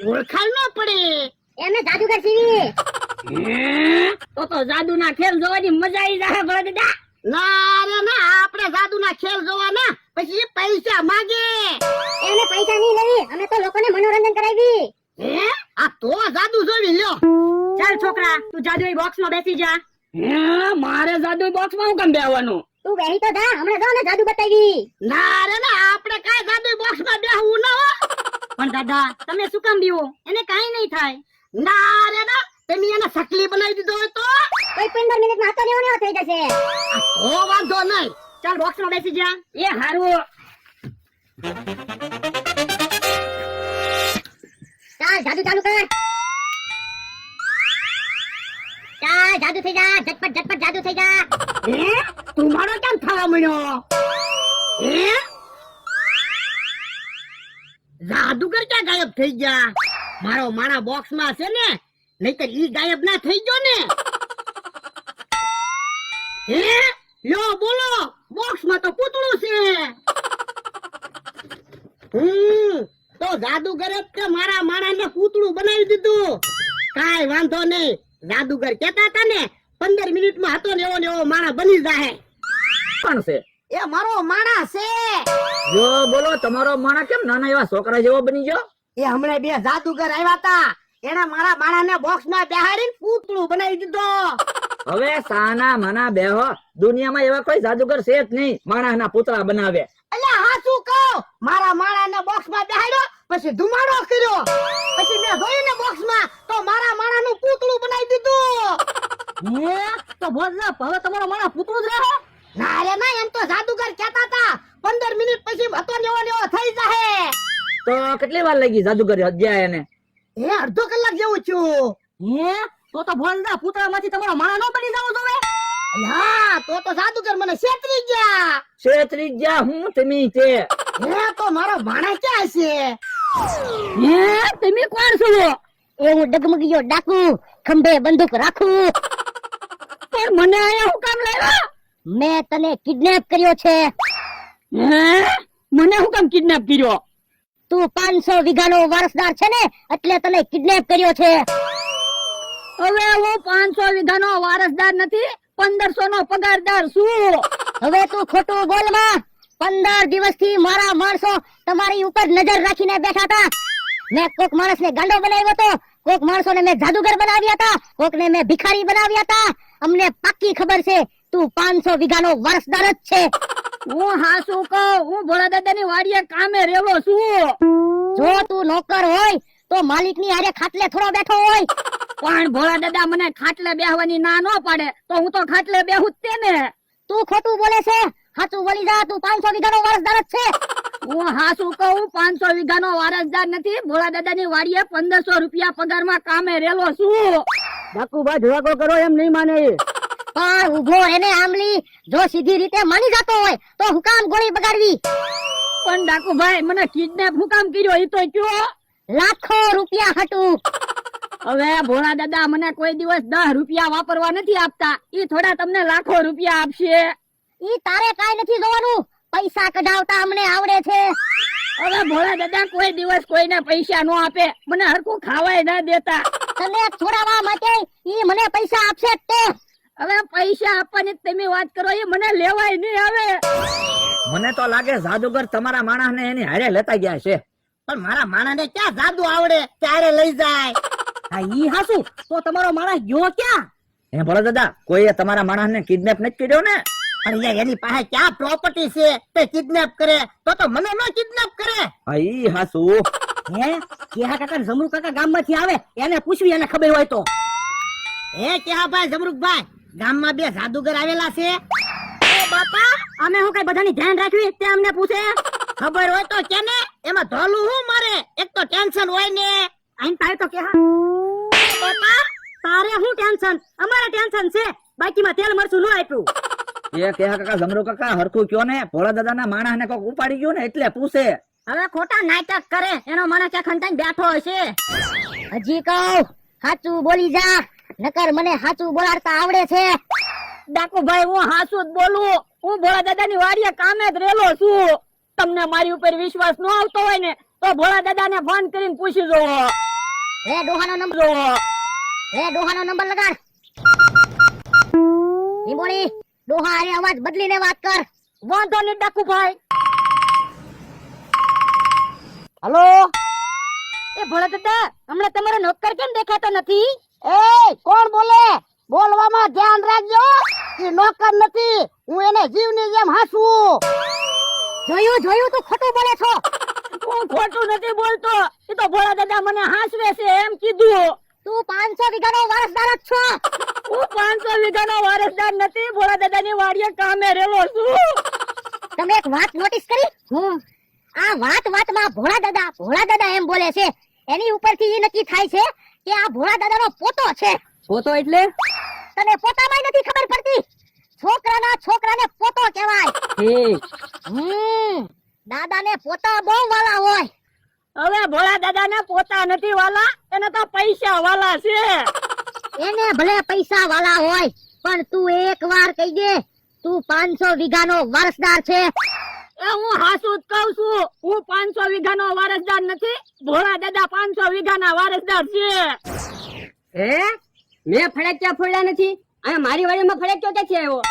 ઓળખાણ ન પડે. એમને જાદુગર સીવી. તો જાદુ ના ખેલ જોવાની મજા આવી જાય ભોળા દાદા. ના રે ના, આપણે જાદુના ખેલ જોવાના, પછી એ પૈસા માંગે. એને પૈસા નહીં લેવી, અમે તો લોકોને મનોરંજન કરાવી. હે આ તો જાદુ જોવી લ્યો. ચાલ છોકરા, તું જાદુઈ બોક્સ માં બેસી જા. મારે જાદુઈ બોક્સ માં હું કેમ બેહવાનું? તું બેહી તો જા, હમણાં જો ને જાદુ બતાવી. ના રે ના, આપણે કાઈ જાદુ બોક્સ માં બેહવું ન હો. પણ દાદા તમે શું કામ બીવો? એને કાઈ નહીં થાય. ના રે ના, તમે એને સકલી બનાવી દીધો હોય તો કોઈ 15 મિનિટમાં હતો ને એવો થઈ જશે. તો વાંધો નહીં. ચાલ બોક્સ માં બેસી જા. એ હારું. ચાલ જાદુ ચાલુ કર. ચાલ જાદુ થઈ જા, ઝટપટ ઝટપટ જાદુ થઈ જા. હે તું મારો કેમ થવા મળ્યો? હે જાદુગર ક્યાં ગાયબ થઈ ગયા? મારો મારા બોક્સ માં છે ને, નહીતર ઈ ગાયબ ના થઈ ગયો ને. હે લ્યો બોલો, બોક્સ માં તો પૂતળું છે. તો જાદુગરે તે મારા માણસને પૂતળું બનાવી દીધું. કાઈ વાંધો નહીં, જાદુગર કહેતા હતા ને 15 મિનિટમાં હતો ને એવો માણસ બની જાય. કોણ છે? એ મારો માણસ છે. જો બોલો, તમારો માણસ કેમ નાના એવા છોકરા જેવો બની ગયો? એ હમણાં 2 જાદુગર આવ્યા હતા, એને મારા માણસને બોક્સ માં બેહાડીને પૂતળું બનાવી દીધો. હવે સાના મના બેહો, દુનિયામાં એવા કોઈ જાદુગર છે જ નહીં માણસના પૂતળા બનાવે. અલ્યા હા શું કહું, મારા માણસને બોક્સ માં બેહાડ્યો, પછી ધુમાડો કર્યો, પછી મેં જોયું ને બોક્સ માં, તો મારા માણસનું પૂતળું બનાવી દીધું. હે તો બોલના હવે તમારો માણસ પૂતળું જ રહે. ના રે ના, એમ તો જાદુગર કહેતા હતા 15 મિનિટ પછી હતો ને એવો થઈ જાય. તો કેટલી વાર લાગી જાદુગર ગયા એને? એ અડધો કલાક જેવું થયું. હે તો બોલના પૂતળા માંથી તમારો માણસ નો બની જવો જોવે. હા તો જાદુગર મને છેતરી ગયા. છેતરી ગયા હું તમે તે? હે તો મારો માણસ ક્યાં છે? હે તમે કોણ છો? એવું ડગમગીયો ડાકુ, ખંભે બંદૂક રાખું. પણ મને અહીંયા હું કામ લાવ્યા? મેં તને કિડનેપ કર્યો છે. હે મને હું કામ કિડનેપ કર્યો? તું 500 વીઘાનો વારસદાર છે ને, એટલે તને કિડનેપ કર્યો છે. હવે હું 500 વીઘાનો વારસદાર નથી, 1500 નો પગારદાર છું. હવે તું ખોટું બોલમાં. 15 દિવસથી મારા માણસો તમારી ઉપર નજર રાખીને બેઠા હતા. મેં કોક માણસને ગાંડો બનાવ્યો હતો, કોક માણસોને મેં જાદુગર બનાવ્યા હતા, કોકને મેં ભિખારી બનાવ્યા હતા. અમને પાક્કી ખબર છે તું 500 વીઘાનો વારસદાર જ છે. હું હા શું કહું, હું ભોળા દાદાની વાડીએ કામે રહેલો છું. જો તું નોકર હોય તો માલિકની હારે ખાટલે થોડો બેઠો હોય. પણ ભોળા દાદા મને ખાટલે બેહવાની ના ન પાડે તો હું તો ખાટલે બેહું જ તે ને. તું ખોટું બોલે છે, સાચું બોલી જા. તું 500 વીઘાનો વારસદાર જ છે. હું હા શું કહું, 500 વીઘાનો વારસદાર નથી, ભોળા દાદાની વાડીએ 1500 રૂપિયા પગારમાં કામે રહેલો છું. ડાકુભાઈ ધોળાકો કરો એમ નહીં માને. પણ ઉભો એને આમલી, જો સીધી રીતે માની જતો હોય તો હું કામ ગોળી બગાડવી? પણ ડાકુભાઈ મને કિડનેપ હું કામ કર્યો એ તો કયો. લાખો રૂપિયા હટું. હવે ભોળા દાદા મને કોઈ દિવસ 10 રૂપિયા વાપરવા નથી આપતા, ઈ થોડા તમને લાખો રૂપિયા આપશે. ઈ તારે કાઈ નથી જોવાનું, પૈસા કઢાવતા અમને આવડે છે. હવે ભોળા દાદા કોઈ દિવસ કોઈને પૈસા ન આપે, મને હરખું ખાવાય ના દેતા. તને છોડાવવા માટે ઈ મને પૈસા આપશે જ તે. હવે પૈસા આપવાની તમે વાત કરો, એ મને લેવાય નહીં આવે. મને તો લાગે જાદુગર તમારા માણસને એની હારે લેતા ગયા છે. પણ મારા માણસને ક્યાં જાદુ આવડે ત્યારે લઈ જાય. હા ઈ હાસુ, તો તમારો માણસ ગયો ક્યાં? હે ભોળા દાદા, કોઈએ તમારા માણસને કિડનેપ નથી કર્યો ને? અરે એની પાસે ક્યાં પ્રોપર્ટી છે તે કિડનેપ કરે? તો મને ન કિડનેપ કરે. હા ઈ હાસુ. હે કેહા કાકા જમરૂ કાકા ગામમાંથી આવે, એને પૂછવી, એને ખબર હોય તો. હે કેહા ભાઈ જમરૂકભાઈ, ગામમાં 2 જાદુગર આવેલા છે. એ બાપા, અમે હું કઈ બધાની ધ્યાન રાખવી તે અમને પૂછે? ખબર હોય તો કેને, એમાં ધોલું હું મારે, એક તો ટેન્શન હોય ને. આઈન તારે તો કેહા. બાપા તારે શું ટેન્શન? અમારે ટેન્શન છે, બાકીમાં તેલ મરચું ન આપ્યું. એ કેહા કાકા જમરો કાકા હરખું કયો ને, ભોળા દાદાના માણસને કોક ઉપાડી ગયો ને એટલે પૂછે. હવે ખોટા નાટક કરે, એનો માણસ ક્યાં ખંતાઈને બેઠો હશે. હજી કહું, સાચું બોલી જા, નકર મને સાચું બોલાડતા આવડે છે. ડાકુભાઈ હું હાસુ જ બોલું, હું ભોળા દાદાની વાડીએ કામે જ રહેલો છું. તમને મારી ઉપર વિશ્વાસ ન આવતો હોય ને તો ભોળા દાદાને ફોન કરીને પૂછી જોવો. ડોહાનો નંબર ડોહાનો નંબર લગાડ. લીંબોડી, ડોહા અરે અવાજ બદલીને વાત કર. વાંધો નહીં ડાકુભાઈ. હલો એ ભોળા દાદા, હમણાં તમારો નોકર કેમ દેખાતો નથી? એ કોણ બોલે? બોલવામાં ધ્યાન રાખજો. એ નોકર નથી, હું એને જીવની જેમ હાંસવું. જોયું તું ખોટું બોલે છો. હું ખોટું નથી બોલતો. એ તો ભોળા દાદા મને હાંસવે છે એમ કીધું. તું 500 વીઘાનો વારસદાર જ છો. હું 500 વીઘાનો વારસદાર નથી, ભોળા દાદાની વાડીએ કામે રહેલો છું. તમે એક વાત નોટિસ કરી? આ વાતમાં ભોળા દાદા એમ બોલે છે. એની ઉપરથી એ નક્કી થાય છે કે આ ભોળા દાદાનો પોતો છે. પોતો એટલે? તને પોતામાંય નથી ખબર પડતી. છોકરાને પોતો કહેવાય. દાદાને પોતા બહુ વાલા હોય. હવે ભોળા દાદાને પોતા નથી વાલા, એને તો પૈસા વાલા છે. એને ભલે પૈસા વાલા હોય, પણ તું એક વાર કહી દે, તું 500 વીઘાનો વારસદાર છે. એ હું હાસુ જ કહું છું. હું 500 વીઘાનો વારસદાર નથી, ભોળા દાદા 500 વીઘાના વારસદાર છે. મેં ફળક્યા ફોડ્યા નથી. અને મારી વાડીમાં ફળક્યો ક્યાંથી આવ્યો?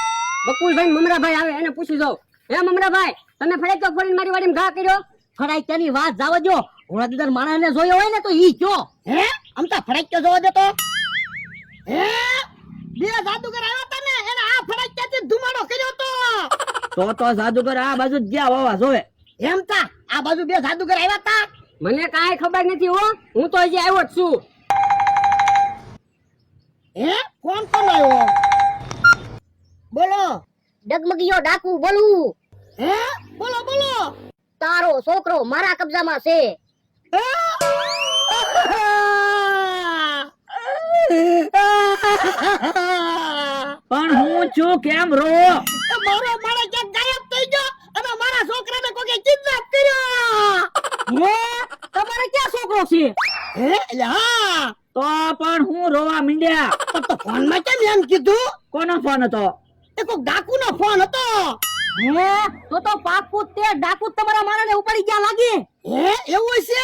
બકુલભાઈ મમરાભાઈ આવે એને પૂછી દઉં. હે મમરાભાઈ, તમે ફળક્યો ફોડીને મારી વાડીમાં ઘા કર્યો? ફડાઈક્યાની વાત જાવ જો. ભોળા દાદા માણસને જોયો હોય ને તો ઈ કયો. હે આમ તો ફળક્યો જોવો દે તો. હે બે જાદુગર આવ્યા હતા ને, એને આ ફળક્યાથી ધુમાડો કર્યો તો જાદુગર આ બાજુ જ ગયા વાવા જોવે. એમ તા આ બાજુ બે જાદુગર આવ્યા હતા. મને કાંઈ ખબર નથી હો, હું તો હજી આવ્યો જ છું. હે કોણ આવ્યો? બોલો. ડગમગીયો ડાકુ બોલું. હે બોલો બોલો. તારો છોકરો મારા કબજામાં છે. પણ હું છું કેમ રો? મારો માણસ ક્યાંક ગાયબ થઈ ગયો અને મારા છોકરાને કોકે કિડનેપ કર્યો. તમારે ક્યાં છોકરો છે? હે એટલે હા તો પણ હું રોવા મીંડ્યા. તો ફોનમાં કેમ એમ કીધું? કોનો ફોન હતો? એ કોઈ ડાકુનો ફોન હતો. તો પાકું તે ડાકુ તમારા માણસને ઉપાડી ગયા લાગે. હે એવું છે?